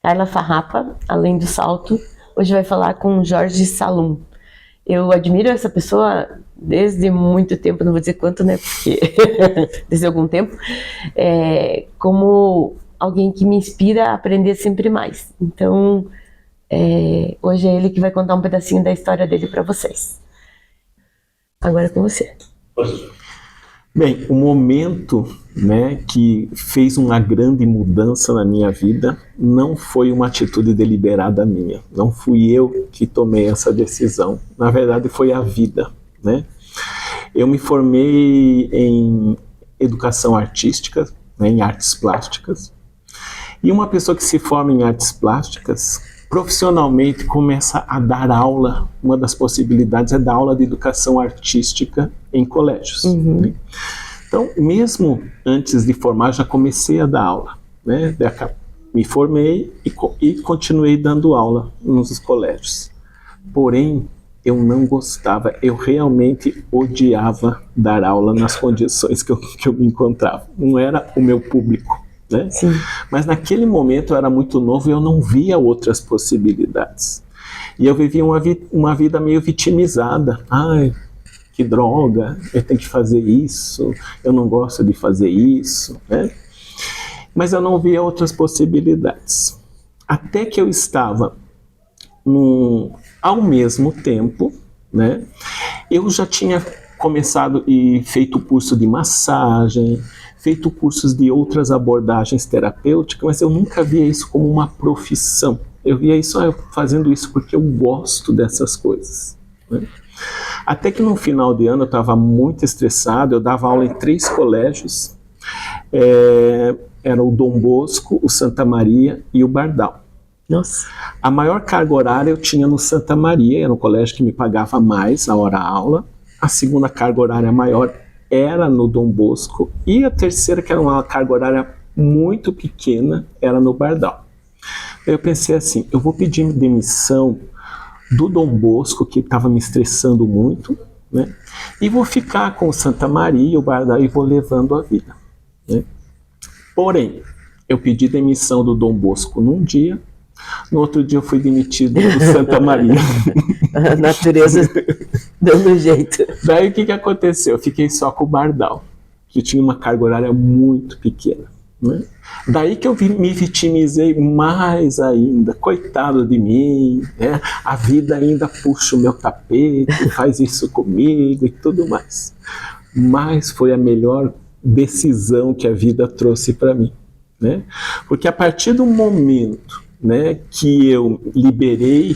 Carla Farrapa, além do salto, hoje vai falar com Jorge Salum. Eu admiro essa pessoa desde muito tempo, não vou dizer quanto, né, porque desde algum tempo, como alguém que me inspira a aprender sempre mais. Então, hoje é ele que vai contar um pedacinho da história dele para vocês. Agora é com você. Bem, o momento, né, que fez uma grande mudança na minha vida não foi uma atitude deliberada minha. Não fui eu que tomei essa decisão. Na verdade, foi a vida, né? Eu me formei em educação artística, né, em artes plásticas. E uma pessoa que se forma em artes plásticas, profissionalmente começa a dar aula. Uma das possibilidades é dar aula de educação artística em colégios. Né? Então, mesmo antes de formar, já comecei a dar aula. Né? Me formei e continuei dando aula nos colégios. Porém, eu não gostava, eu realmente odiava dar aula nas condições que eu me encontrava. Não era o meu público. Né? Mas naquele momento eu era muito novo e eu não via outras possibilidades. E eu vivia uma vida meio vitimizada. Ai, que droga, eu tenho que fazer isso, eu não gosto de fazer isso. Né? Mas eu não via outras possibilidades. Até que eu estava ao mesmo tempo, né, eu já tinha começado e feito curso de massagem, feito cursos de outras abordagens terapêuticas, mas eu nunca via isso como uma profissão. Eu via isso, fazendo isso porque eu gosto dessas coisas. Né? Até que no final de ano eu estava muito estressado, eu dava aula em 3 colégios, era o Dom Bosco, o Santa Maria e o Bardal. Nossa. A maior carga horária eu tinha no Santa Maria, era um colégio que me pagava mais a hora-aula. A segunda carga horária maior era no Dom Bosco, e a terceira, que era uma carga horária muito pequena, era no Bardal. Eu pensei assim, eu vou pedir demissão do Dom Bosco, que estava me estressando muito, né? E vou ficar com o Santa Maria, o Bardal, e vou levando a vida. Né? Porém, eu pedi demissão do Dom Bosco num dia, no outro dia eu fui demitido do Santa Maria. A natureza dando jeito. Daí o que aconteceu? Eu fiquei só com o Bardal, que tinha uma carga horária muito pequena. Né? Daí que eu me vitimizei mais ainda. Coitado de mim, né? A vida ainda puxa o meu tapete, faz isso comigo e tudo mais. Mas foi a melhor decisão que a vida trouxe para mim. Né? Porque a partir do momento, né, que eu liberei,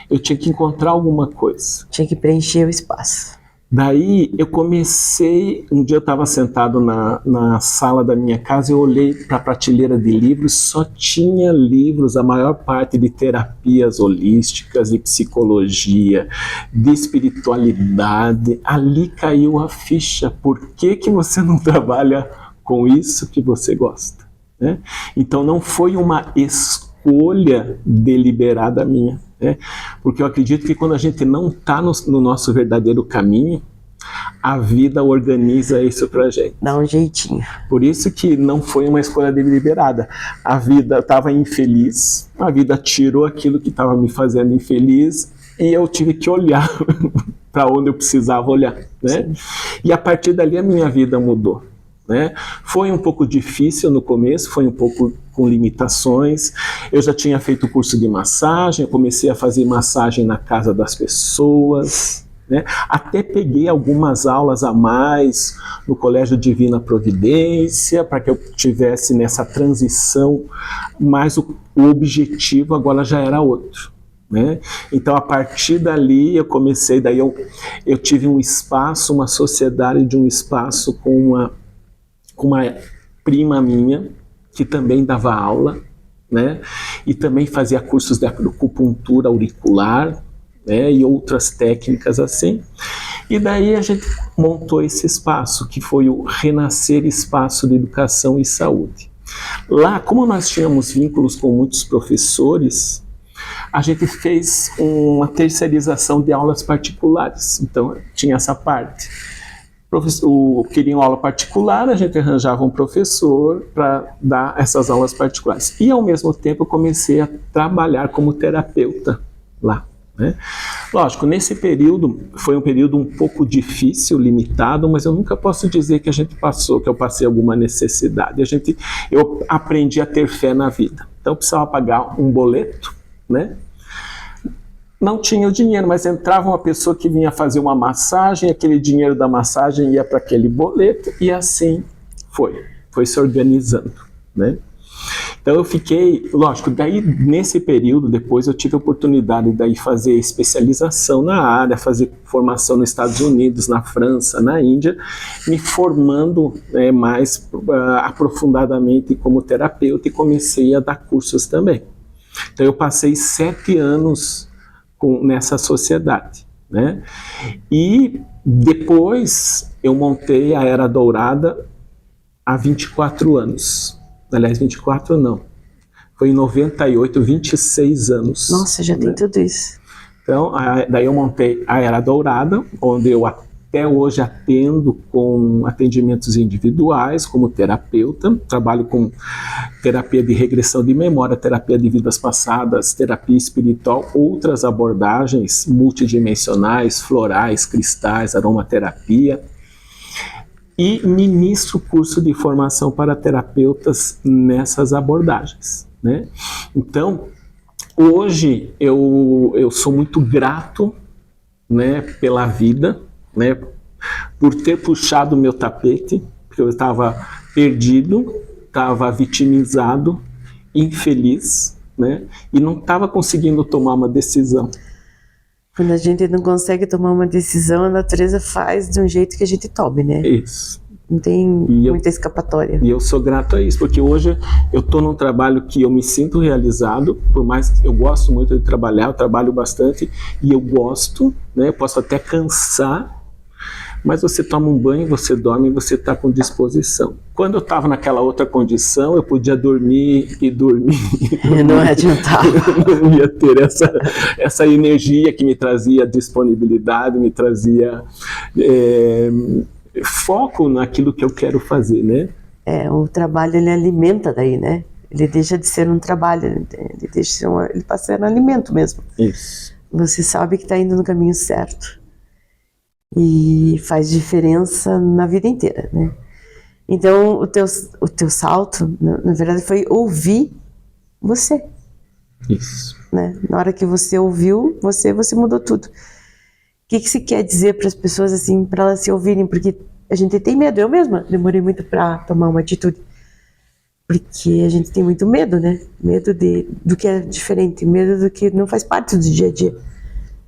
eu tinha que encontrar alguma coisa. Tinha que preencher o espaço. Daí eu comecei, um dia eu estava sentado na sala da minha casa, eu olhei para a prateleira de livros, só tinha livros, a maior parte de terapias holísticas, de psicologia, de espiritualidade. Ali caiu a ficha, por que você não trabalha com isso que você gosta? Né? Então não foi uma escolha deliberada minha. Né? Porque eu acredito que quando a gente não está no nosso verdadeiro caminho, a vida organiza isso pra gente. Dá um jeitinho. Por isso que não foi uma escolha deliberada. A vida estava infeliz, a vida tirou aquilo que estava me fazendo infeliz e eu tive que olhar para onde eu precisava olhar. Né? E a partir dali a minha vida mudou. Né? Foi um pouco difícil no começo, foi um pouco com limitações. Eu já tinha feito curso de massagem, eu comecei a fazer massagem na casa das pessoas, né? Até peguei algumas aulas a mais no Colégio Divina Providência, para que eu tivesse nessa transição, mas o objetivo agora já era outro. Né? Então a partir dali eu comecei, daí eu tive um espaço, uma sociedade de um espaço com uma prima minha, que também dava aula, né? E também fazia cursos de acupuntura auricular, né? E outras técnicas assim. E daí a gente montou esse espaço, que foi o Renascer Espaço de Educação e Saúde. Lá, como nós tínhamos vínculos com muitos professores, a gente fez uma terceirização de aulas particulares. Então, tinha essa parte. queriam aula particular, a gente arranjava um professor para dar essas aulas particulares. E, ao mesmo tempo, eu comecei a trabalhar como terapeuta lá, né? Lógico, nesse período, foi um período um pouco difícil, limitado, mas eu nunca posso dizer que que eu passei alguma necessidade. Eu aprendi a ter fé na vida. Então, eu precisava pagar um boleto, né? Não tinha o dinheiro, mas entrava uma pessoa que vinha fazer uma massagem, aquele dinheiro da massagem ia para aquele boleto, e assim foi se organizando, né? Então eu fiquei, lógico, daí nesse período, depois eu tive a oportunidade de fazer especialização na área, fazer formação nos Estados Unidos, na França, na Índia, me formando mais aprofundadamente como terapeuta, e comecei a dar cursos também. Então eu passei 7 anos nessa sociedade, né? E depois eu montei a Era Dourada há 24 anos. Aliás, 24 não. Foi em 98, 26 anos. Nossa, já tem tudo isso. Então, daí eu montei a Era Dourada, onde eu até hoje atendo com atendimentos individuais, como terapeuta. Trabalho com terapia de regressão de memória, terapia de vidas passadas, terapia espiritual, outras abordagens multidimensionais, florais, cristais, aromaterapia. E ministro curso de formação para terapeutas nessas abordagens, né? Então, hoje eu sou muito grato, né, pela vida, né, por ter puxado o meu tapete, porque eu estava perdido, estava vitimizado, infeliz, né, e não estava conseguindo tomar uma decisão. Quando a gente não consegue tomar uma decisão, a natureza faz de um jeito que a gente tome, né? Isso. Não tem muita escapatória. E eu sou grato a isso, porque hoje eu estou num trabalho que eu me sinto realizado, por mais que eu gosto muito de trabalhar, eu trabalho bastante e eu gosto, né? Eu posso até cansar, mas você toma um banho, você dorme e você está com disposição. Quando eu estava naquela outra condição, eu podia dormir e dormir. Não adiantava. Eu não ia ter essa energia que me trazia disponibilidade, me trazia foco naquilo que eu quero fazer, né? O trabalho, ele alimenta daí, né? Ele deixa de ser um trabalho, ele passa a ser um alimento mesmo. Isso. Você sabe que está indo no caminho certo. E faz diferença na vida inteira, né? Então, o teu salto, na verdade, foi ouvir você. Isso. Né? Na hora que você ouviu, você mudou tudo. O que você quer dizer para as pessoas, assim, para elas se ouvirem? Porque a gente tem medo. Eu mesma demorei muito para tomar uma atitude. Porque a gente tem muito medo, né? Medo do que é diferente, medo do que não faz parte do dia a dia.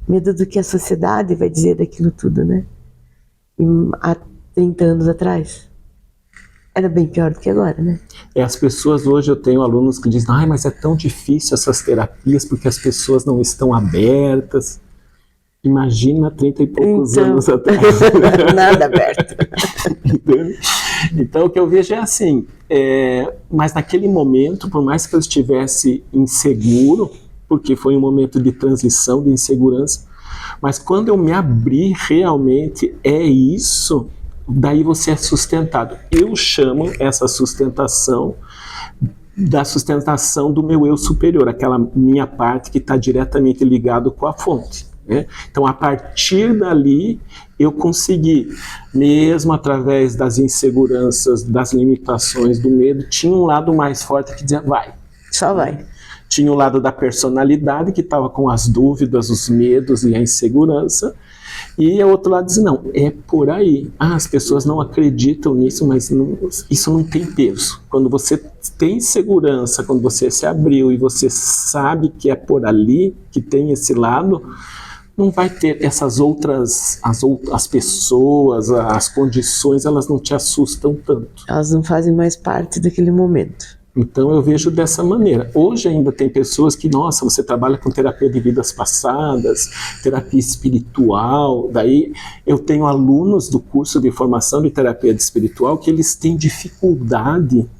Medo do que a sociedade vai dizer daquilo tudo, né? E há 30 anos atrás, era bem pior do que agora, né? As pessoas hoje, eu tenho alunos que dizem, mas é tão difícil essas terapias porque as pessoas não estão abertas. Imagina 30 e poucos anos atrás. Nada aberto. Então o que eu vejo é assim, mas naquele momento, por mais que eu estivesse inseguro, porque foi um momento de transição, de insegurança, mas quando eu me abri realmente, isso, daí você é sustentado. Eu chamo essa sustentação da sustentação do meu eu superior, aquela minha parte que está diretamente ligado com a fonte, né? Então, a partir dali, eu consegui, mesmo através das inseguranças, das limitações, do medo, tinha um lado mais forte que dizia, vai. Só vai. Tinha o lado da personalidade, que estava com as dúvidas, os medos e a insegurança. E o outro lado dizia, não, é por aí. As pessoas não acreditam nisso, mas isso não tem peso. Quando você tem segurança, quando você se abriu e você sabe que é por ali, que tem esse lado, não vai ter essas outras, as pessoas, as condições, elas não te assustam tanto. Elas não fazem mais parte daquele momento. Então eu vejo dessa maneira. Hoje ainda tem pessoas que, nossa, você trabalha com terapia de vidas passadas, terapia espiritual. Daí eu tenho alunos do curso de formação de terapia espiritual que eles têm dificuldade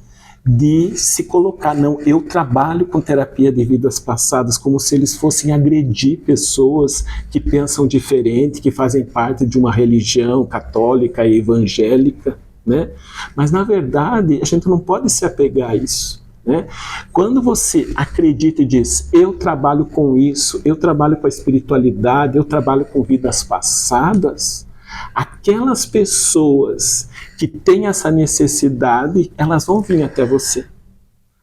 de se colocar, não, eu trabalho com terapia de vidas passadas, como se eles fossem agredir pessoas que pensam diferente, que fazem parte de uma religião católica e evangélica, né? Mas na verdade a gente não pode se apegar a isso, né? Quando você acredita e diz, eu trabalho com isso, eu trabalho com a espiritualidade, eu trabalho com vidas passadas, aquelas pessoas que têm essa necessidade, elas vão vir até você.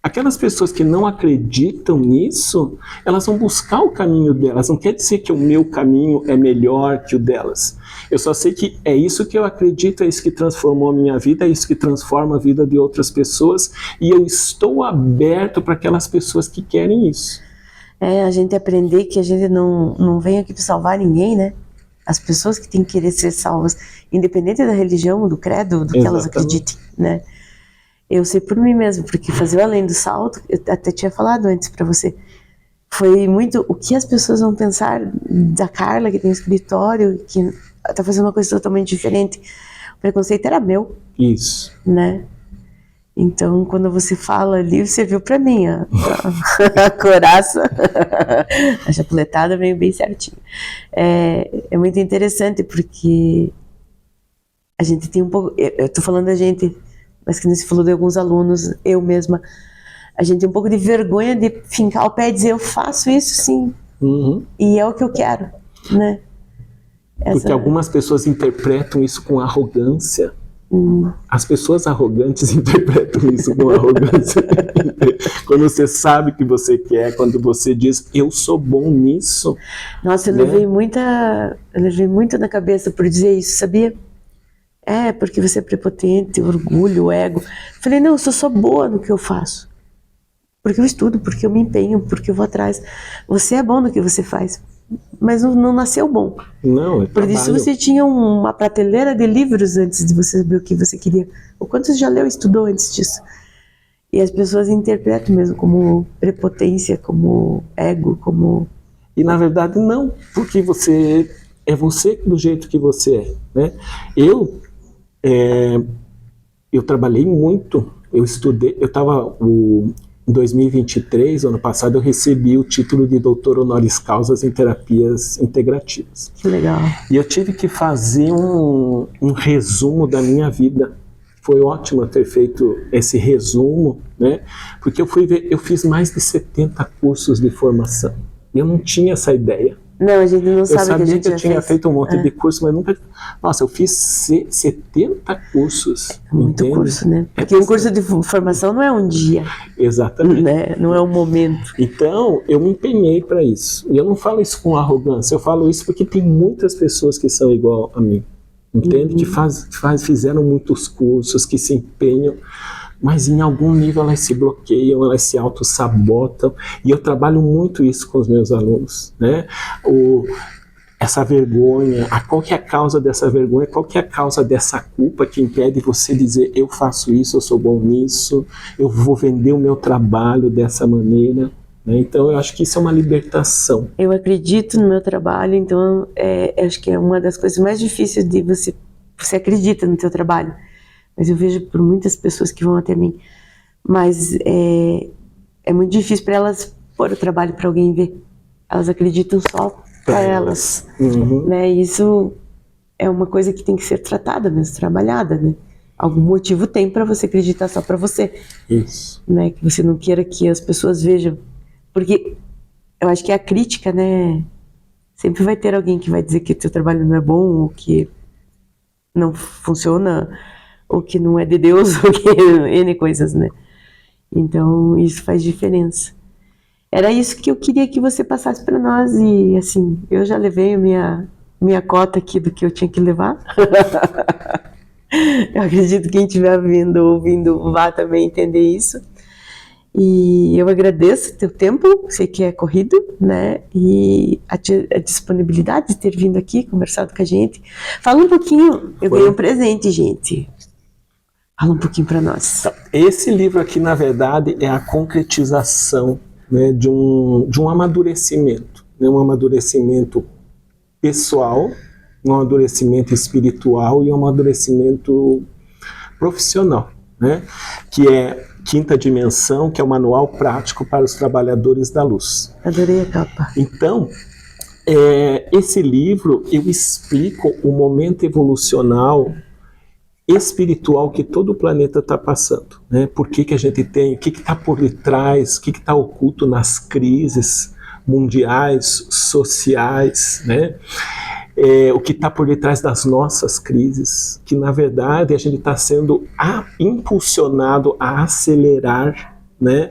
Aquelas pessoas que não acreditam nisso, elas vão buscar o caminho delas. Não quer dizer que o meu caminho é melhor que o delas. Eu só sei que é isso que eu acredito, é isso que transformou a minha vida, é isso que transforma a vida de outras pessoas, e eu estou aberto para aquelas pessoas que querem isso. A gente aprender que a gente não vem aqui para salvar ninguém, né? As pessoas que têm que querer ser salvas, independente da religião, do credo, do que elas acreditem, né? Eu sei por mim mesmo, porque fazer o Além do Salto, eu até tinha falado antes para você, foi muito o que as pessoas vão pensar da Carla, que tem um escritório, que tá fazendo uma coisa totalmente diferente. O preconceito era meu. Isso. Né? Então, quando você fala ali, você viu pra mim a coraça, a chapuletada veio bem certinho. É muito interessante porque a gente tem um pouco, eu tô falando da gente, mas que você falou de alguns alunos, eu mesma, a gente tem um pouco de vergonha de fincar o pé e dizer, eu faço isso sim, e é o que eu quero, né? Porque algumas pessoas interpretam isso com arrogância. As pessoas arrogantes interpretam isso com arrogância. Quando você sabe o que você quer, quando você diz, eu sou bom nisso. Nossa, eu levei muito na cabeça por dizer isso, sabia? Porque você é prepotente, orgulho, ego. Falei, não, eu sou só boa no que eu faço. Porque eu estudo, porque eu me empenho, porque eu vou atrás. Você é bom no que você faz, mas não nasceu bom. Não, por isso você tinha uma prateleira de livros antes de você saber o que você queria. O quanto você já leu e estudou antes disso? E as pessoas interpretam mesmo como prepotência, como ego, como... E na verdade não, porque você é você do jeito que você é, né? Eu trabalhei muito, eu estudei, em 2023, ano passado, eu recebi o título de doutor honoris causa em terapias integrativas. Que legal. E eu tive que fazer um resumo da minha vida. Foi ótimo ter feito esse resumo, né? Porque eu fiz mais de 70 cursos de formação. Eu não tinha essa ideia. Não, a gente não sabe. Eu sabia que eu tinha fez. feito um monte de curso, mas nunca... Nossa, eu fiz 70 cursos. Muito entende? curso, né? Porque um curso de formação não é um dia. Exatamente. Né? Não é um momento. Então, eu me empenhei para isso. E eu não falo isso com arrogância, eu falo isso porque tem muitas pessoas que são igual a mim. Entende? Que fizeram muitos cursos, que se empenham, mas em algum nível elas se bloqueiam, elas se auto-sabotam, e eu trabalho muito isso com os meus alunos, né? Essa vergonha, qual que é a causa dessa vergonha, qual que é a causa dessa culpa que impede você dizer, eu faço isso, eu sou bom nisso, eu vou vender o meu trabalho dessa maneira, né? Então eu acho que isso é uma libertação. Eu acredito no meu trabalho, então acho que é uma das coisas mais difíceis de você acredita no teu trabalho, mas eu vejo por muitas pessoas que vão até mim, mas é muito difícil para elas pôr o trabalho para alguém ver, elas acreditam só para elas, né? Isso é uma coisa que tem que ser tratada mesmo, trabalhada, né? Algum motivo tem para você acreditar só para você, isso, né? Que você não queira que as pessoas vejam, porque eu acho que a crítica, né? Sempre vai ter alguém que vai dizer que o teu trabalho não é bom, ou que não funciona, ou que não é de Deus, ou que N coisas, né? Então isso faz diferença. Era isso que eu queria que você passasse para nós, e assim, eu já levei minha cota aqui do que eu tinha que levar. Eu acredito que quem estiver ouvindo, vá também entender isso. E eu agradeço o teu tempo, sei que é corrido, né? E a disponibilidade de ter vindo aqui, conversado com a gente. Fala um pouquinho, eu ganhei um presente, gente. Fala um pouquinho para nós. Esse livro aqui, na verdade, é a concretização, né, de um amadurecimento, né, um amadurecimento pessoal, um amadurecimento espiritual e um amadurecimento profissional, né, que Quinta Dimensão, que é o Manual Prático para os Trabalhadores da Luz. Adorei a capa. Então, esse livro, eu explico o momento evolucional espiritual que todo o planeta está passando, né? Por que a gente tem, o que está por detrás, o que está oculto nas crises mundiais, sociais, né? O que está por detrás das nossas crises, que na verdade a gente está sendo impulsionado a acelerar, né,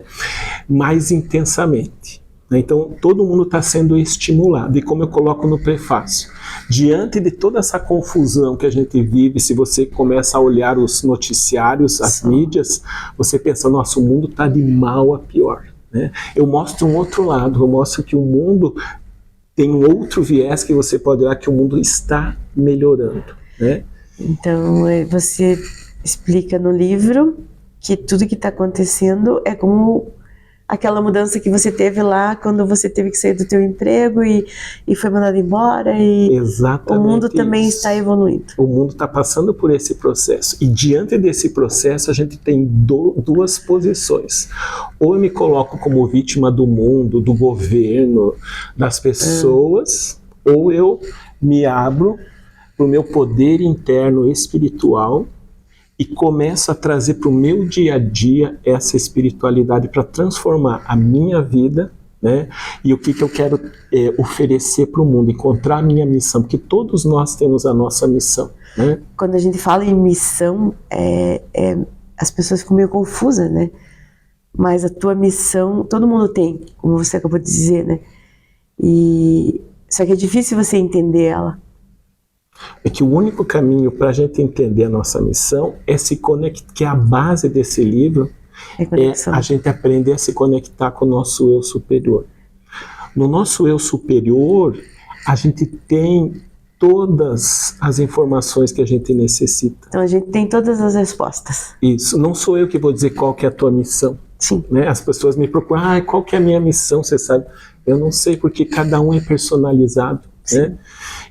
mais intensamente. Então todo mundo está sendo estimulado, e como eu coloco no prefácio, diante de toda essa confusão que a gente vive, se você começa a olhar os noticiários, as mídias, você pensa, nossa, o mundo está de mal a pior, né? Eu mostro um outro lado, eu mostro que o mundo tem um outro viés que você pode olhar, que o mundo está melhorando, né? Então, você explica no livro que tudo que está acontecendo é como aquela mudança que você teve lá quando você teve que sair do teu emprego e foi mandado embora, e exatamente, o mundo também está evoluindo. O mundo está passando por esse processo, e diante desse processo a gente tem duas posições. Ou eu me coloco como vítima do mundo, do governo, das pessoas, ou eu me abro para o meu poder interno espiritual e começo a trazer para o meu dia a dia essa espiritualidade para transformar a minha vida, né? E o que eu quero oferecer para o mundo, encontrar a minha missão, porque todos nós temos a nossa missão, né? Quando a gente fala em missão, as pessoas ficam meio confusas, né? Mas a tua missão, todo mundo tem, como você acabou de dizer, né? Só que é difícil você entender ela. É que o único caminho para a gente entender a nossa missão é se conectar, que a base desse livro é a gente aprender a se conectar com o nosso eu superior. No nosso eu superior, a gente tem todas as informações que a gente necessita. Então a gente tem todas as respostas. Isso, não sou eu que vou dizer qual que é a tua missão. Sim. Né? As pessoas me procuram, qual que é a minha missão, você sabe? Eu não sei, porque cada um é personalizado. Né?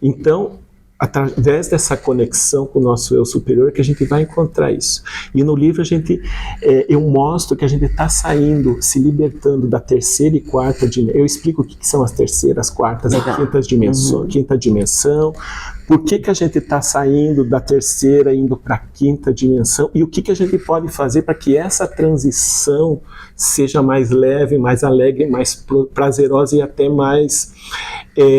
Então, através dessa conexão com o nosso eu superior que a gente vai encontrar isso. E no livro eu mostro que a gente está saindo, se libertando da terceira e quarta dimensão. Eu explico o que são as terceiras, quartas e quintas dimensões. Quinta dimensão, por que a gente está saindo da terceira e indo para a quinta dimensão, e o que a gente pode fazer para que essa transição seja mais leve, mais alegre, mais prazerosa e até mais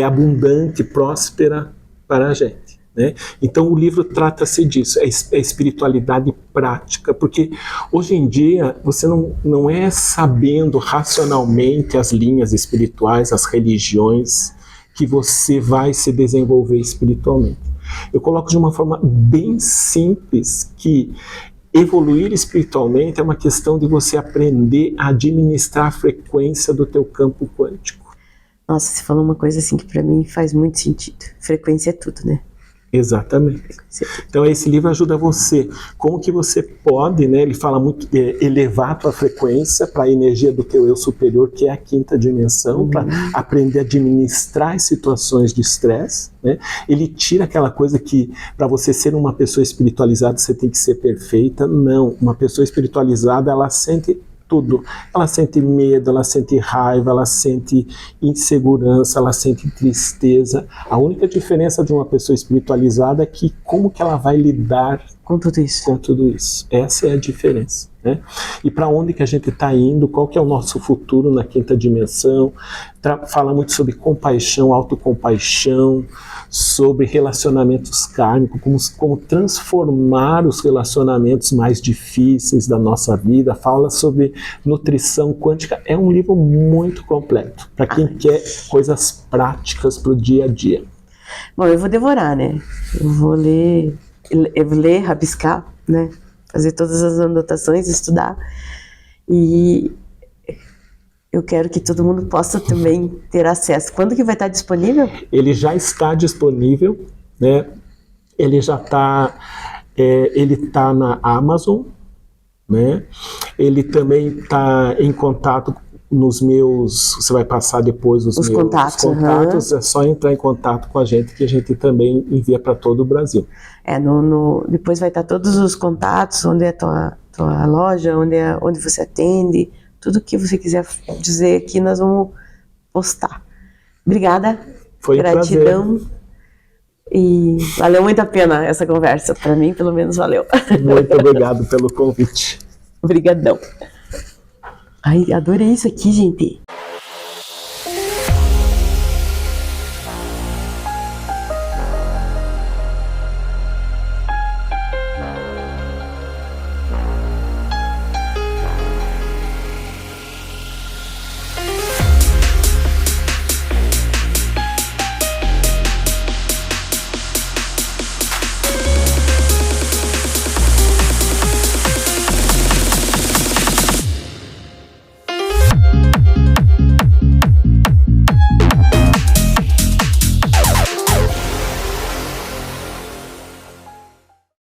abundante, próspera para a gente, né? Então o livro trata-se disso, é espiritualidade prática, porque hoje em dia você não é sabendo racionalmente as linhas espirituais, as religiões, que você vai se desenvolver espiritualmente. Eu coloco de uma forma bem simples que evoluir espiritualmente é uma questão de você aprender a administrar a frequência do teu campo quântico. Nossa, você falou uma coisa assim que para mim faz muito sentido. Frequência é tudo, né? Exatamente. Então esse livro ajuda você. Como que você pode, né? Ele fala muito de elevar a tua frequência para a energia do teu eu superior, que é a quinta dimensão, para aprender a administrar as situações de estresse, né? Ele tira aquela coisa que para você ser uma pessoa espiritualizada você tem que ser perfeita. Não, uma pessoa espiritualizada ela sente tudo. Ela sente medo, ela sente raiva, ela sente insegurança, ela sente tristeza. A única diferença de uma pessoa espiritualizada é que como que ela vai lidar com tudo isso. Com tudo isso. Essa é a diferença, né? E para onde que a gente está indo, qual que é o nosso futuro na quinta dimensão. Fala muito sobre compaixão, autocompaixão, sobre relacionamentos kármicos, como transformar os relacionamentos mais difíceis da nossa vida. Fala sobre nutrição quântica. É um livro muito completo para quem quer coisas práticas para o dia a dia. Bom, eu vou devorar, né? Eu vou ler, rabiscar, né? Fazer todas as anotações, estudar. E eu quero que todo mundo possa também ter acesso. Quando que vai estar disponível? Ele já está disponível, né? Ele já está, ele está na Amazon, né? Ele também está em contato nos meus, você vai passar depois os meus contatos, é só entrar em contato com a gente que a gente também envia para todo o Brasil. Depois vai estar todos os contatos, onde é tua loja, onde você atende, tudo que você quiser dizer aqui, nós vamos postar. Obrigada. Foi um gratidão. prazer. E valeu muito a pena essa conversa. Para mim, pelo menos, valeu. Muito obrigado pelo convite. Obrigadão. Ai, adorei isso aqui, gente.